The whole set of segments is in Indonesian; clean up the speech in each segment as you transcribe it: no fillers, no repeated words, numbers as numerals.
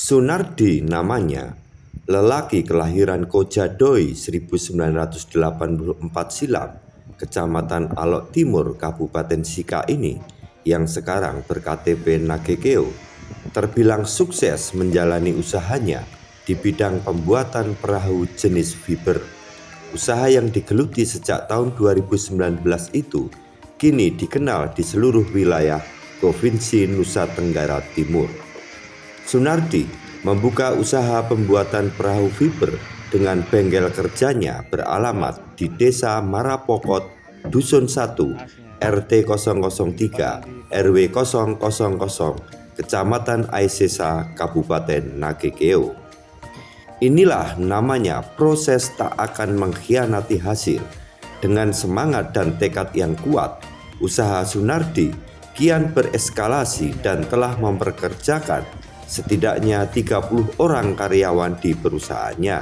Sunardi namanya, lelaki kelahiran Kojadoi 1984 silam, Kecamatan Alok Timur, Kabupaten Sika ini, yang sekarang berKTP Nagekeo, terbilang sukses menjalani usahanya di bidang pembuatan perahu jenis fiber. Usaha yang digeluti sejak tahun 2019 itu kini dikenal di seluruh wilayah Provinsi Nusa Tenggara Timur. Sunardi membuka usaha pembuatan perahu fiber dengan bengkel kerjanya beralamat di Desa Marapokot, Dusun 1, RT 003, RW 000, Kecamatan Aisesa, Kabupaten Nagekeo. Inilah namanya proses tak akan mengkhianati hasil. Dengan semangat dan tekad yang kuat, usaha Sunardi kian bereskalasi dan telah mempekerjakan setidaknya 30 orang karyawan di perusahaannya.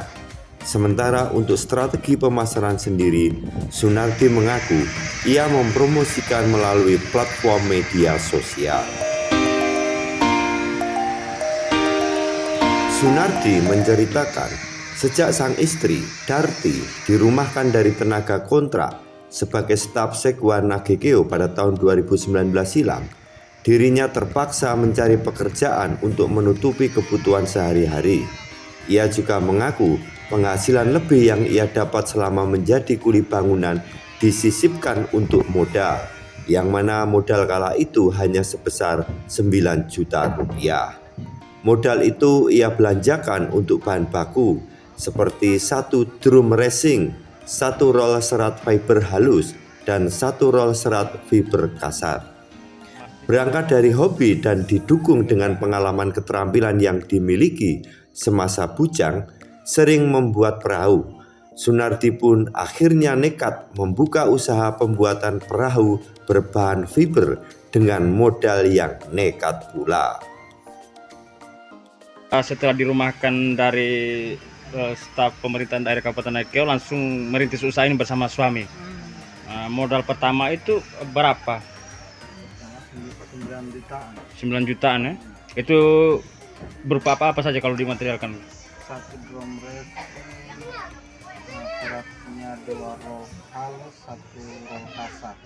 Sementara untuk strategi pemasaran sendiri, Sunardi mengaku ia mempromosikan melalui platform media sosial. Sunardi menceritakan, sejak sang istri, Darti, dirumahkan dari tenaga kontrak sebagai staf Sekwa Nagekeo pada tahun 2019 silam, dirinya terpaksa mencari pekerjaan untuk menutupi kebutuhan sehari-hari. Ia juga mengaku penghasilan lebih yang ia dapat selama menjadi kuli bangunan disisipkan untuk modal, yang mana modal kala itu hanya sebesar 9 juta rupiah. Modal itu ia belanjakan untuk bahan baku seperti 1 drum racing, 1 roll serat fiber halus, dan 1 roll serat fiber kasar. Berangkat dari hobi dan didukung dengan pengalaman keterampilan yang dimiliki semasa bujang sering membuat perahu, Sunardi pun akhirnya nekat membuka usaha pembuatan perahu berbahan fiber dengan modal yang nekat pula. Setelah dirumahkan dari staf pemerintahan daerah Kabupaten Nagekeo, langsung merintis usaha ini bersama suami. Modal pertama itu berapa? 9 jutaan ya. Itu berupa apa saja kalau dimaterialkan? 1 drum racing, beratnya 2 roll halus, 1 roll kasar.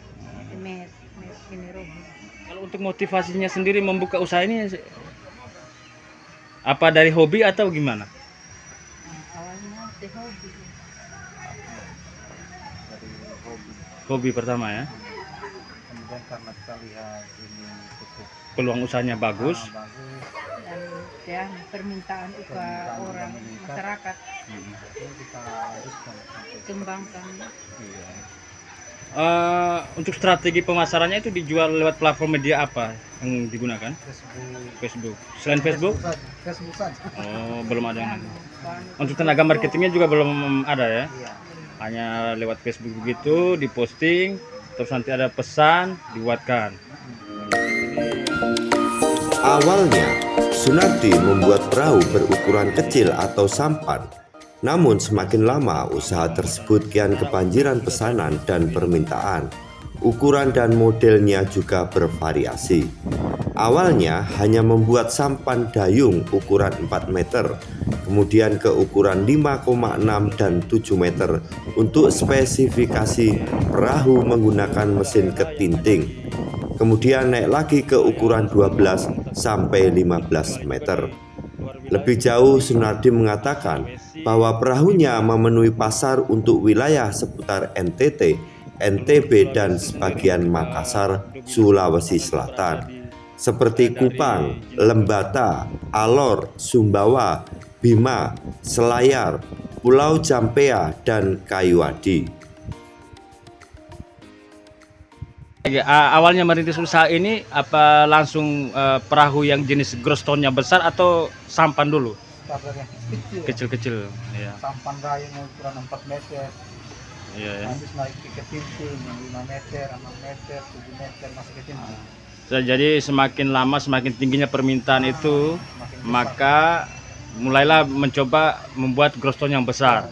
Kalau untuk motivasinya sendiri membuka usaha ini, apa dari hobi atau gimana? Awalnya dari hobi. Hobi pertama ya. Kemudian karena kita lihat ini cukup Peluang usahanya bagus. dan permintaan orang masyarakat, kita haruskan kembangkan. Untuk strategi pemasarannya itu dijual lewat platform media apa yang digunakan? Facebook. Selain Facebook? Facebook saja. Oh, belum ada yang. Untuk tenaga marketingnya juga belum ada ya? Iya. Hanya lewat Facebook begitu, diposting, terus nanti ada pesan, dibuatkan. Awalnya, Sunardi membuat perahu berukuran kecil atau sampan. Namun semakin lama usaha tersebut kian kebanjiran pesanan dan permintaan. Ukuran dan modelnya juga bervariasi. Awalnya hanya membuat sampan dayung ukuran 4 meter, kemudian ke ukuran 5,6 dan 7 meter untuk spesifikasi perahu menggunakan mesin ketinting. Kemudian naik lagi ke ukuran 12 sampai 15 meter. Lebih jauh, Sunardi mengatakan bahwa perahunya memenuhi pasar untuk wilayah seputar NTT, NTB, dan sebagian Makassar, Sulawesi Selatan, seperti Kupang, Lembata, Alor, Sumbawa, Bima, Selayar, Pulau Jampea, dan Kayuadi. Awalnya merintis usaha ini apa langsung perahu yang jenis gross tonnya besar atau sampan dulu? Starter yang Kecil-kecil. Iya. Sampan dayung ukuran 4 meter. Iya ya. Habis naik ke ketinting yang 5 meter, 6 meter, 7 meter masih ketinting. Jadi semakin lama semakin tingginya permintaan itu, maka mulailah mencoba membuat gross ton yang besar.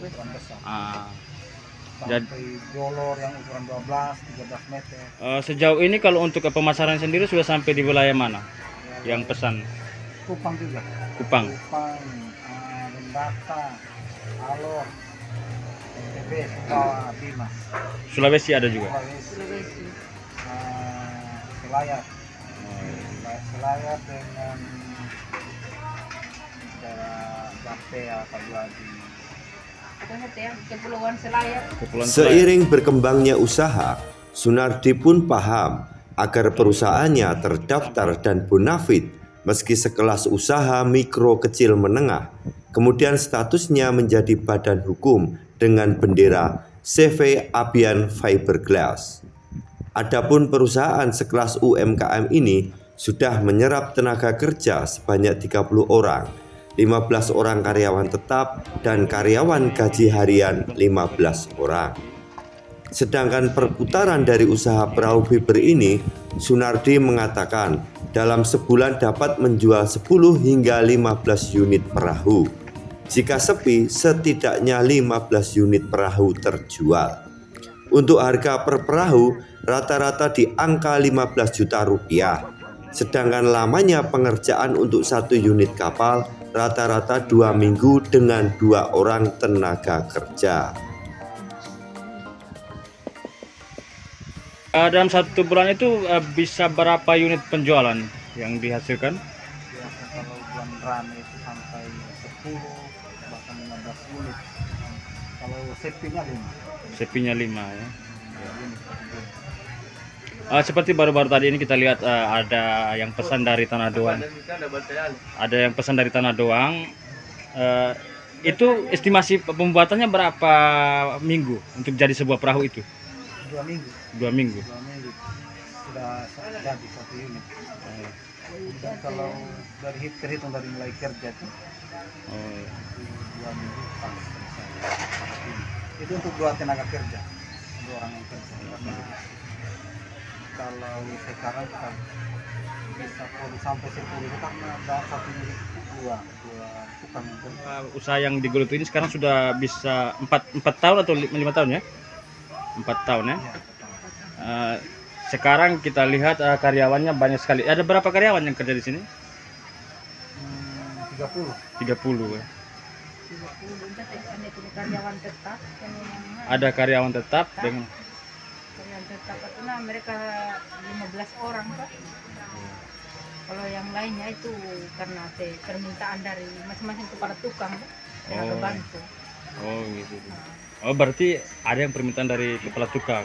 Sampai dolor yang ukuran 12-13 meter. Sejauh ini kalau untuk pemasaran sendiri sudah sampai di wilayah mana yang pesan? Kupang juga. Kupang. Kupang, Lembata, Alor, NTB, Sumbawa, Bima, Sulawesi ada juga. Sulawesi, Selayar, Selayar dengan daerah Gampea, Kabuadi. Kepulauan Selayar. Kepulauan Selayar. Seiring berkembangnya usaha, Sunardi pun paham agar perusahaannya terdaftar dan bonafit meski sekelas usaha mikro kecil menengah. Kemudian statusnya menjadi badan hukum dengan bendera CV Abian Fiberglass. Adapun perusahaan sekelas UMKM ini sudah menyerap tenaga kerja sebanyak 30 orang, 15 orang karyawan tetap dan karyawan gaji harian 15 orang. Sedangkan perputaran dari usaha perahu fiber ini, Sunardi mengatakan dalam sebulan dapat menjual 10 hingga 15 unit perahu. Jika sepi, setidaknya 15 unit perahu terjual. Untuk harga per perahu rata-rata di angka 15 juta rupiah. Sedangkan lamanya pengerjaan untuk 1 unit kapal rata-rata 2 minggu dengan 2 orang tenaga kerja. Dalam 1 bulan itu bisa berapa unit penjualan yang dihasilkan? Biasa kalau bulan rame itu sampai 10 bahkan 15 unit. Kalau sepinya 5. Sepinya 5 ya. Seperti baru-baru tadi ini kita lihat ada yang pesan dari Tanah Doang. Ada yang pesan dari Tanah Doang. Itu estimasi pembuatannya berapa minggu untuk jadi sebuah perahu itu? 2 minggu. 2 minggu. 2 minggu sudah jadi 1 unit. Dan kalau dari terhitung dari mulai kerja tuh 2 minggu pas selesai. Itu untuk 2 tenaga kerja, 2 orang yang kerja. Kalau sekarang kan bisa produksi sampai 10 itu karena ada 1 unit 2 tukang yang kerja. Usaha yang di Gulutu ini sekarang sudah bisa 4 tahun atau 5 tahun ya? 4 tahun ya. Sekarang kita lihat karyawannya banyak sekali. Ada berapa karyawan yang kerja di sini? 30. 30 ya. 30 karyawan tetap. Ada karyawan tetap dengan Karyawan tetap itu mereka 15 orang Pak. Kalau yang lainnya itu karena permintaan dari masing-masing kepada tukang yang ada bantu. Oh gitu. Oh berarti ada yang permintaan dari kepala tukang.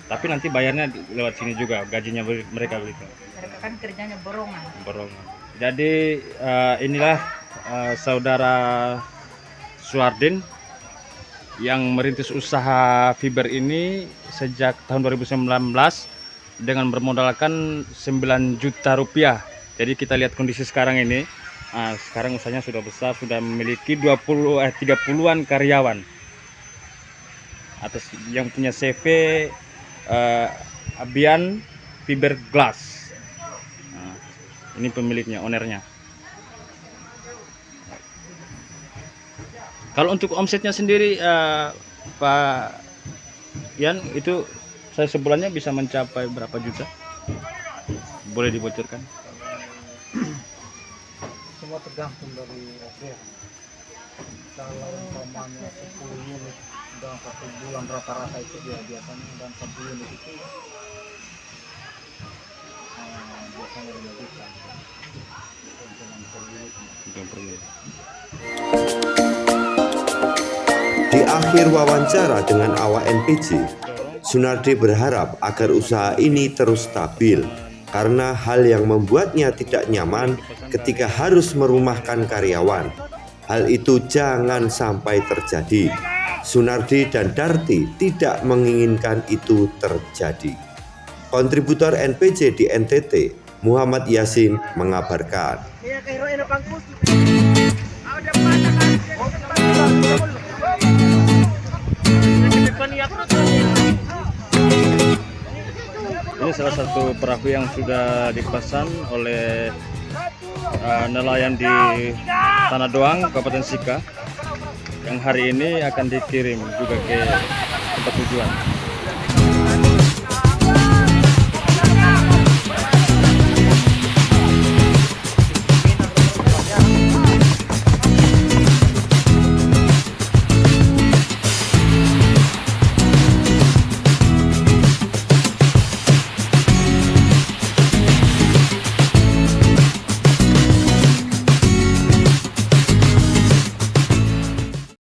Tapi nanti bayarnya lewat sini juga, gajinya mereka begitu. Mereka kan kerjanya borongan. Borongan. Jadi inilah saudara Suardin yang merintis usaha fiber ini sejak tahun 2019 dengan bermodalkan 9 juta rupiah. Jadi kita lihat kondisi sekarang ini. Sekarang usahanya sudah besar, sudah memiliki 30-an karyawan. Atas yang punya CV Abian Fiberglass. Ini pemiliknya, ownernya. Kalau untuk omsetnya sendiri Pak Ian, itu saya sebulannya bisa mencapai berapa juta? Boleh dibocorkan? Semua tergantung dari order. Kalau umpamanya 10 unit dalam 1 bulan rata-rata itu biasanya dalam 1 unit itu biasanya 5 juta. Di akhir wawancara dengan awak NPJ, Sunardi berharap agar usaha ini terus stabil karena hal yang membuatnya tidak nyaman ketika harus merumahkan karyawan. Hal itu jangan sampai terjadi. Sunardi dan Darti tidak menginginkan itu terjadi. Kontributor NPJ di NTT, Muhammad Yasin mengabarkan. Ini salah satu perahu yang sudah dipesan oleh nelayan di Tanah Doang, Kabupaten Sika, yang hari ini akan dikirim juga ke tempat tujuan.